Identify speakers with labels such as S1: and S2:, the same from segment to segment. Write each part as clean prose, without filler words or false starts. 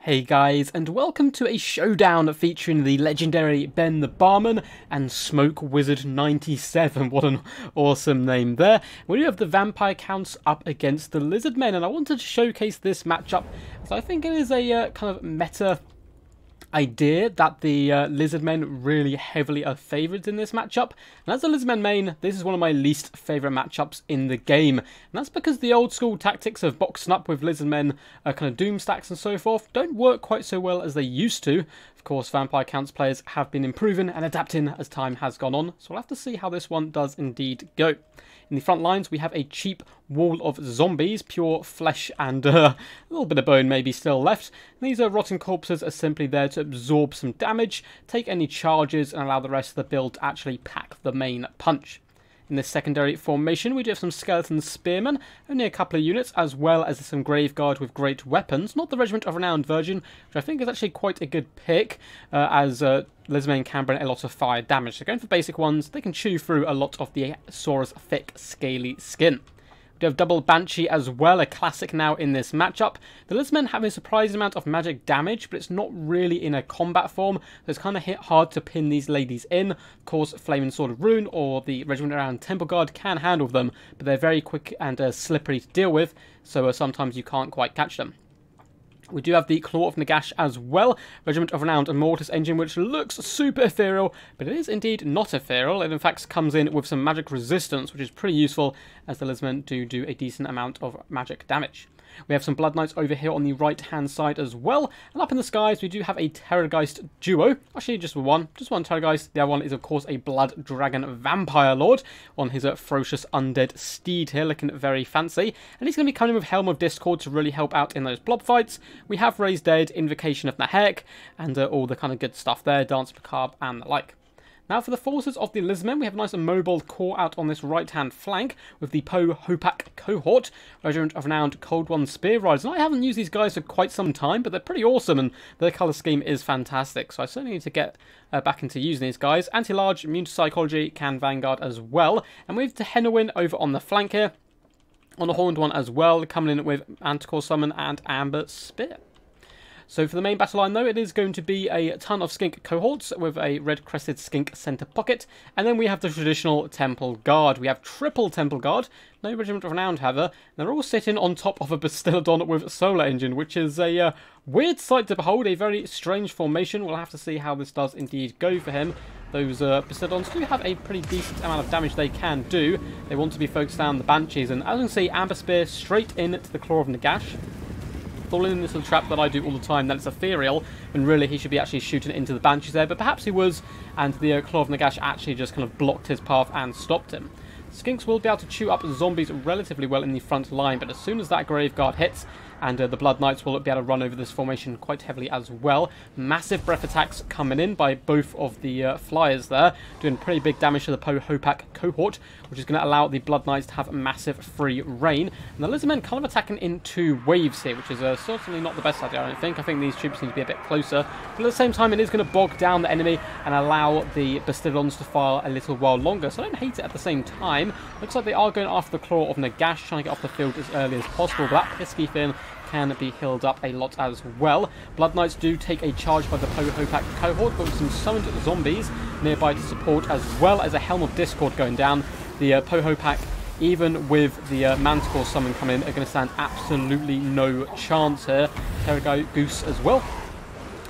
S1: Hey guys, and welcome to a showdown featuring the legendary Ben the Barman and Smoke Wizard 97. What an awesome name there. We do have the Vampire Counts up against the Lizardmen, and I wanted to showcase this matchup as I think it is a kind of meta idea that the Lizardmen really heavily are favoured in this matchup. And as a Lizardmen main, this is one of my least favourite matchups in the game. And that's because the old school tactics of boxing up with Lizardmen, kind of doom stacks and so forth, don't work quite so well as they used to. Of course, Vampire Counts players have been improving and adapting as time has gone on, so we'll have to see how this one does indeed go. In the front lines, we have a cheap wall of zombies, pure flesh and a little bit of bone maybe still left. These rotten corpses are simply there to absorb some damage, take any charges, and allow the rest of the build to actually pack the main punch. In this secondary formation, we do have some skeleton spearmen, only a couple of units, as well as some graveguard with great weapons. Not the Regiment of Renowned version, which I think is actually quite a good pick, as Lizardmen can bring a lot of fire damage. So going for basic ones, they can chew through a lot of the Saurus thick, scaly skin. We do have double Banshee as well, a classic now in this matchup. The Lizardmen have a surprising amount of magic damage, but it's not really in a combat form, so it's kind of hard to pin these ladies in. Of course, Flaming Sword of Rune or the Regiment around Temple Guard can handle them, but they're very quick and slippery to deal with, so sometimes you can't quite catch them. We do have the Claw of Nagash as well, Regiment of Renowned Mortis engine, which looks super ethereal, but it is indeed not ethereal. It in fact comes in with some magic resistance, which is pretty useful, as the Lizardmen do a decent amount of magic damage. We have some Blood Knights over here on the right-hand side as well. And up in the skies, we do have a Terrorgeist duo. Actually, just one Terrorgeist. The other one is, of course, a Blood Dragon Vampire Lord on his ferocious undead steed here, looking very fancy. And he's going to be coming with Helm of Discord to really help out in those blob fights. We have Raised Dead, Invocation of Nahek, and all the kind of good stuff there, Dance Macabre and the like. Now for the forces of the Lizardmen, we have a nice and mobile core out on this right-hand flank with the Hopak cohort, Regiment of Renowned Cold One Spear Riders. And I haven't used these guys for quite some time, but they're pretty awesome and their colour scheme is fantastic. So I certainly need to get back into using these guys. Anti-Large, Immune to Psychology, can Vanguard as well. And we have the Henowin over on the flank here, on the Horned one as well, coming in with Manticore Summon and Amber Spear. So for the main battle line though, it is going to be a ton of skink cohorts with a red-crested skink centre pocket. And then we have the traditional Temple Guard. We have triple Temple Guard, no Regiment of Renowned however. They're all sitting on top of a Bastillodon with solar engine, which is a weird sight to behold, a very strange formation. We'll have to see how this does indeed go for him. Those Bastillodons do have a pretty decent amount of damage they can do. They want to be focused down the Banshees, and as you can see, Amber Spear straight into the Claw of Nagash. Falling in this little trap that I do all the time, that it's ethereal, when really he should be actually shooting into the Banshees there, but perhaps he was, and the Claw of Nagash actually just kind of blocked his path and stopped him. Skinks will be able to chew up zombies relatively well in the front line, but as soon as that Graveguard hits, and the Blood Knights will be able to run over this formation quite heavily as well. Massive breath attacks coming in by both of the flyers there, doing pretty big damage to the Hopak cohort, which is going to allow the Blood Knights to have massive free reign. And the Lizardmen kind of attacking in two waves here, which is certainly not the best idea, I don't think. I think these troops need to be a bit closer, but at the same time it is going to bog down the enemy and allow the Bastillodons to fire a little while longer, so I don't hate it at the same time. Looks like they are going after the Claw of Nagash, trying to get off the field as early as possible, but that pesky thing can be healed up a lot as well. Blood Knights do take a charge by the Hopak cohort, but with some summoned zombies nearby to support, as well as a Helm of Discord going down. The Hopak, even with the Manticore Summon coming in, are going to stand absolutely no chance here. Terrorgeist as well,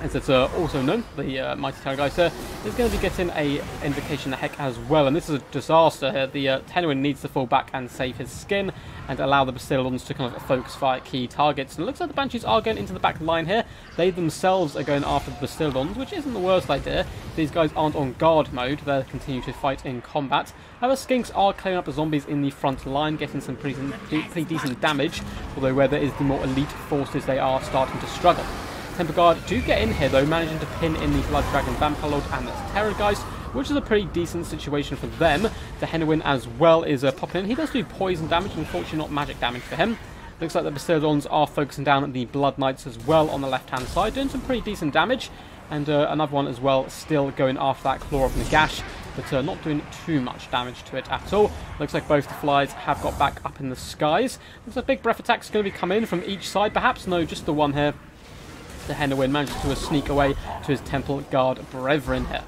S1: as it's also known, the Mighty Terrorgeist here, is going to be getting a Invocation of Heck as well, and this is a disaster here. The Henowin needs to fall back and save his skin, and allow the Bastillodons to kind of focus fire key targets. And it looks like the Banshees are going into the back line here. They themselves are going after the Bastillodons, which isn't the worst idea. These guys aren't on guard mode, they'll continue to fight in combat. However, Skinks are clearing up the zombies in the front line, getting some pretty decent damage, although where there is the more elite forces, they are starting to struggle. Temple Guard do get in here though, managing to pin in the Blood Dragon Vampire Lord and the Terrorgeist, which is a pretty decent situation for them. The Henowin as well is popping in. He does do poison damage, unfortunately not magic damage for him. Looks like the Bastillodons are focusing down the Blood Knights as well on the left-hand side, doing some pretty decent damage. And another one as well, still going after that Claw of Nagash, but not doing too much damage to it at all. Looks like both the flies have got back up in the skies. Looks like big breath attacks going to be coming in from each side, perhaps. No, just the one here. to Henowin, manages to sneak away to his Temple Guard brethren here.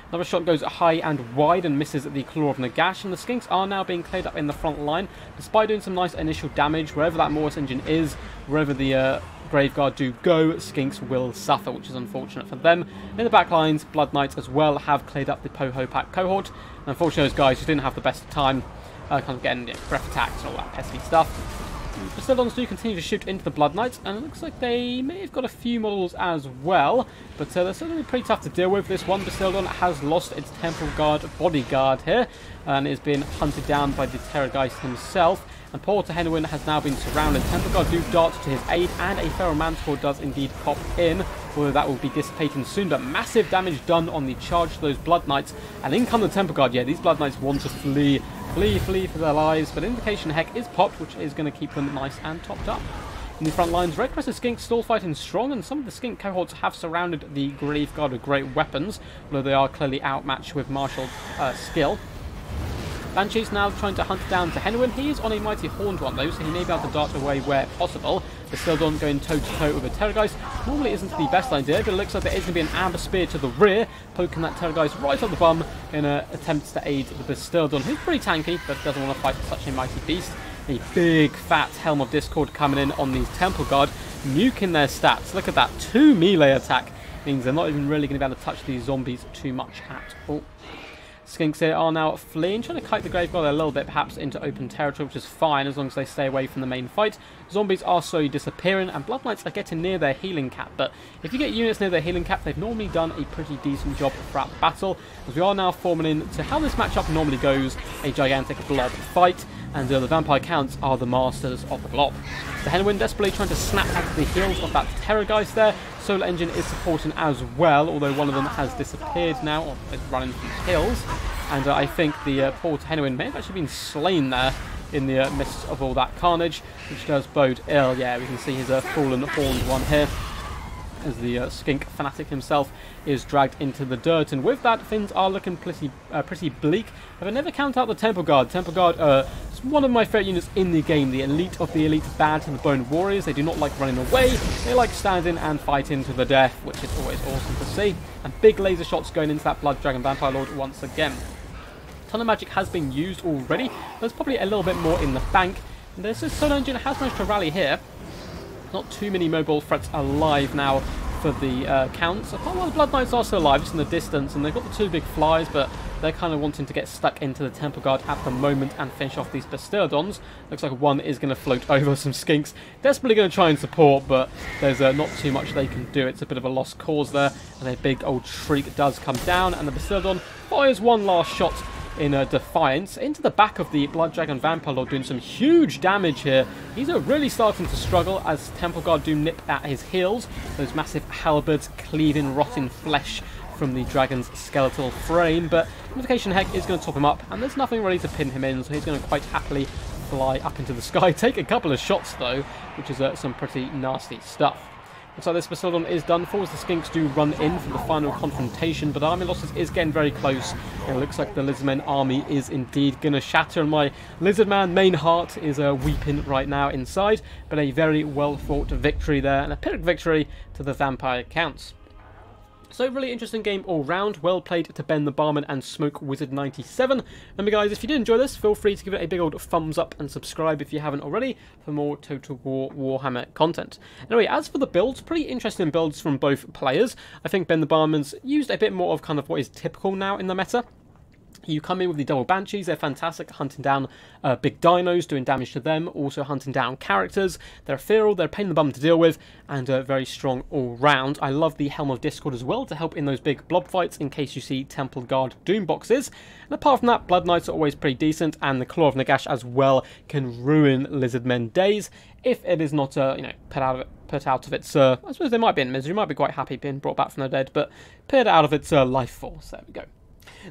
S1: Another shot goes high and wide and misses the Claw of Nagash, and the Skinks are now being cleared up in the front line, despite doing some nice initial damage. Wherever that Mortis engine is, wherever the Graveguard do go, Skinks will suffer, which is unfortunate for them. In the back lines, Blood Knights as well have cleared up the Pohopak cohort, and unfortunately those guys just didn't have the best time kind of getting breath attacks and all that pesky stuff. The Bastildons do continue to shoot into the Blood Knights, and it looks like they may have got a few models as well, but they're certainly pretty tough to deal with. This one Bastildon has lost its Temple Guard bodyguard here, and is being hunted down by the Terrorgeist himself, and poor Henowin has now been surrounded. Temple Guard do dart to his aid, and a Feral Manticore does indeed pop in, although that will be dissipating soon, but massive damage done on the charge to those Blood Knights, and in come the Temple Guard. Yeah, these Blood Knights want to flee for their lives, but Invocation Heck is popped, which is going to keep them nice and topped up. In the front lines, Red Crested Skinks still fighting strong, and some of the Skink cohorts have surrounded the Graveguard with great weapons, although they are clearly outmatched with martial skill. Banshee's now trying to hunt down to Henowin. He is on a mighty horned one though, so he may be able to dart away where possible. Bastildon going toe-to-toe with a Terrorgeist normally isn't the best idea, but it looks like there is going to be an Amber Spear to the rear, poking that Terrorgeist right on the bum in an attempt to aid the Bastildon, who's pretty tanky, but doesn't want to fight such a mighty beast. A big, fat Helm of Discord coming in on these Temple Guard, nuking their stats. Look at that, 2 melee attack. Means they're not even really going to be able to touch these zombies too much at all. Skinks here are now fleeing, trying to kite the Graveguard a little bit perhaps into open territory, which is fine as long as they stay away from the main fight. Zombies are slowly disappearing, and Blood Knights are getting near their healing cap, but if you get units near their healing cap, they've normally done a pretty decent job throughout the battle, as we are now forming into how this matchup normally goes, a gigantic blob fight, and the Vampire Counts are the masters of the blob. The Henowin desperately trying to snap out of the heels of that Terrorgeist there. Solar Engine is supporting as well, although one of them has disappeared now, or is running from the hills. And I think the poor Henowin may have actually been slain there in the midst of all that carnage, which does bode ill. Yeah, we can see his fallen horned one here, as the Skink fanatic himself is dragged into the dirt, and with that things are looking pretty bleak. But I never count out the Temple Guard. Temple Guard is one of my favourite units in the game, the elite of the elite, bad to the bone warriors. They do not like running away, they like standing and fighting to the death, which is always awesome to see. And big laser shots going into that Blood Dragon Vampire Lord once again. A ton of magic has been used already, there's probably a little bit more in the bank, and this Solar Engine has managed to rally here. Not too many mobile threats alive now for the Counts. Quite a lot of Blood Knights are still alive, just in the distance, and they've got the 2 big flies, but they're kind of wanting to get stuck into the Temple Guard at the moment and finish off these Bastildons. Looks like one is going to float over some Skinks. Desperately going to try and support, but there's not too much they can do. It's a bit of a lost cause there, and a big old shriek does come down, and the Bastildon fires one last shot in defiance into the back of the Blood Dragon Vampire Lord, doing some huge damage here. He's really starting to struggle as Temple Guard do nip at his heels. Those massive halberds cleaving rotting flesh from the dragon's skeletal frame, but Invocation Heck is going to top him up, and there's nothing really to pin him in, so he's going to quite happily fly up into the sky. Take a couple of shots though, which is some pretty nasty stuff. Looks like this Bastildon is done for as the Skinks do run in for the final confrontation, but army losses is getting very close. And it looks like the Lizardmen army is indeed going to shatter, and my Lizardman main heart is weeping right now inside, but a very well fought victory there, and a Pyrrhic victory to the Vampire Counts. So really interesting game all round, well played to Ben the Barman and Smoke Wizard 97. Remember guys, if you did enjoy this, feel free to give it a big old thumbs up and subscribe if you haven't already for more Total War Warhammer content. Anyway, as for the builds, pretty interesting builds from both players. I think Ben the Barman's used a bit more of kind of what is typical now in the meta. You come in with the double Banshees, they're fantastic at hunting down big dinos, doing damage to them, also hunting down characters. They're ethereal, they're a pain in the bum to deal with, and very strong all round. I love the Helm of Discord as well to help in those big blob fights in case you see Temple Guard Doom boxes. And apart from that, Blood Knights are always pretty decent, and the Claw of Nagash as well can ruin Lizardmen days if it is not put out of its I suppose they might be in misery, might be quite happy being brought back from the dead, but put out of its life force. There we go.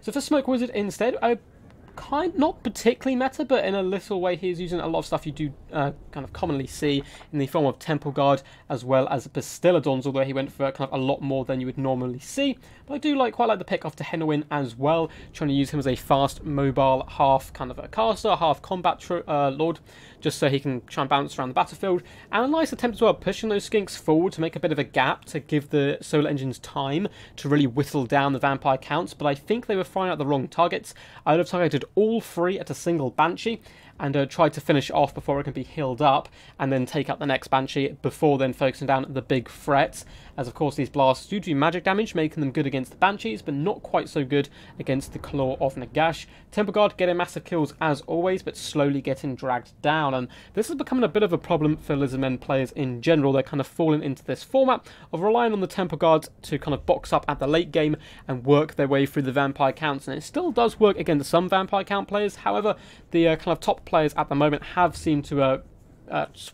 S1: So for Smoke Wizard instead, not particularly meta, but in a little way he's using a lot of stuff you do kind of commonly see in the form of Temple Guard as well as Bastildons, although he went for kind of a lot more than you would normally see. But I do quite like the pick off to Henowin as well, trying to use him as a fast, mobile, half kind of a caster, half combat lord, just so he can try and bounce around the battlefield. And a nice attempt as well, pushing those skinks forward to make a bit of a gap to give the solar engines time to really whittle down the vampire counts, but I think they were firing at the wrong targets. I would have targeted all 3 at a single Banshee, and tried to finish off before it can be healed up, and then take out the next Banshee before then focusing down the big threats. As of course these blasts do do magic damage, making them good against the Banshees, but not quite so good against the Claw of Nagash. Temple Guard getting massive kills as always, but slowly getting dragged down, and this is becoming a bit of a problem for Lizardmen players in general. They're kind of falling into this format of relying on the Temple Guard to kind of box up at the late game and work their way through the vampire counts, and it still does work against some vampire count players. However, the kind of top players at the moment have seemed to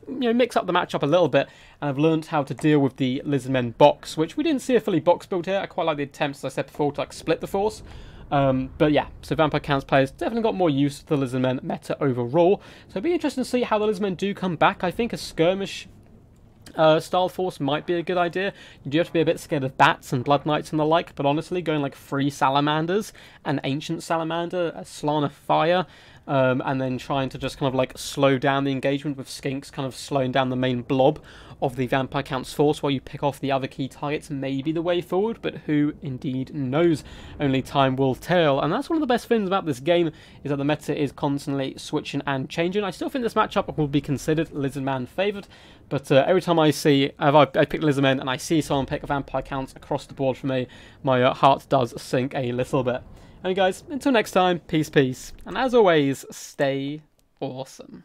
S1: mix up the matchup a little bit, and have learned how to deal with the Lizardmen box, which we didn't see a fully box build here. I quite like the attempts, as I said before, to like split the force. But yeah, so Vampire Counts players definitely got more use to the Lizardmen meta overall. So it'll be interesting to see how the Lizardmen do come back. I think a skirmish style force might be a good idea. You do have to be a bit scared of bats and blood knights and the like, but honestly, going like 3 salamanders, an ancient salamander, a Slan of Fire, and then trying to just kind of like slow down the engagement with skinks, kind of slowing down the main blob of the Vampire Count's force while you pick off the other key targets may be the way forward, but who indeed knows? Only time will tell. And that's one of the best things about this game, is that the meta is constantly switching and changing. I still think this matchup will be considered Lizardman favoured, but every time I see, I pick Lizardmen and I see someone pick Vampire Counts across the board for me, my heart does sink a little bit. Anyway guys, until next time, peace, and as always, stay awesome.